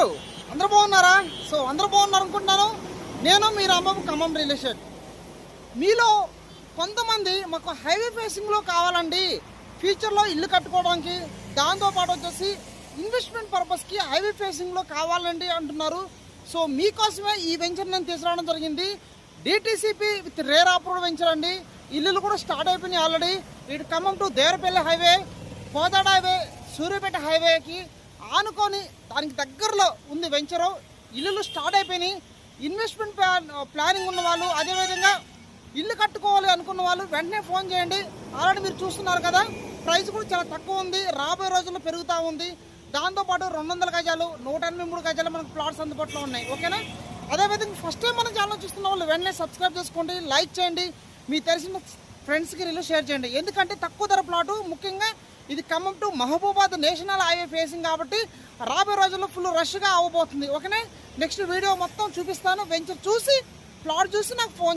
అందరూ బాగున్నారా? అందరూ బాగున్నారు అనుకుంటున్నాను. నేను మీ రాంబాబు, ఖమ్మం రియల్ ఎస్టేట్. మీలో కొంతమంది మాకు హైవే ఫేసింగ్లో కావాలండి, ఫ్యూచర్లో ఇల్లు కట్టుకోవడానికి, దాంతోపాటు వచ్చేసి ఇన్వెస్ట్మెంట్ పర్పస్కి హైవే ఫేసింగ్లో కావాలండి అంటున్నారు. మీకోసమే ఈ వెంచర్ నేను తీసుకురావడం జరిగింది. DTCP with rare approved venture అండి. ఇల్లులు కూడా స్టార్ట్ అయిపోయినాయి ఆల్రెడీ. ఇటు Khammam to Devarapalli highway, Kodad highway, Suryapet హైవేకి ఆనుకొని దానికి దగ్గరలో ఉంది వెంచరు. ఇల్లులు స్టార్ట్ అయిపోయినాయి. ఇన్వెస్ట్మెంట్ ప్లానింగ్ ఉన్న వాళ్ళు, అదేవిధంగా ఇల్లు కట్టుకోవాలి అనుకున్న వాళ్ళు వెంటనే ఫోన్ చేయండి. ఆల్రెడీ మీరు చూస్తున్నారు కదా, ప్రైస్ కూడా చాలా తక్కువ ఉంది, రాబోయే రోజుల్లో పెరుగుతూ ఉంది. దాంతోపాటు 200 గజాలు, 183 గజాలు మనకు ప్లాట్స్ అందుబాటులో ఉన్నాయి. ఓకేనా? అదేవిధంగా ఫస్ట్ టైం మన ఛానల్ చూస్తున్న వాళ్ళు వెంటనే సబ్స్క్రైబ్ చేసుకోండి, లైక్ చేయండి, మీ తెలిసిన ఫ్రెండ్స్కి రిలీవ్ షేర్ చేయండి. ఎందుకంటే తక్కువ ధర ప్లాటు, ముఖ్యంగా ఇది Khammam to Mahabubabad national highway facing కాబట్టి రాబోయే రోజుల్లో ఫుల్ రష్గా అవ్వబోతుంది. ఓకేనా? నెక్స్ట్ వీడియో మొత్తం చూపిస్తాను. వెంచర్ చూసి, ప్లాట్ చూసి నాకు ఫోన్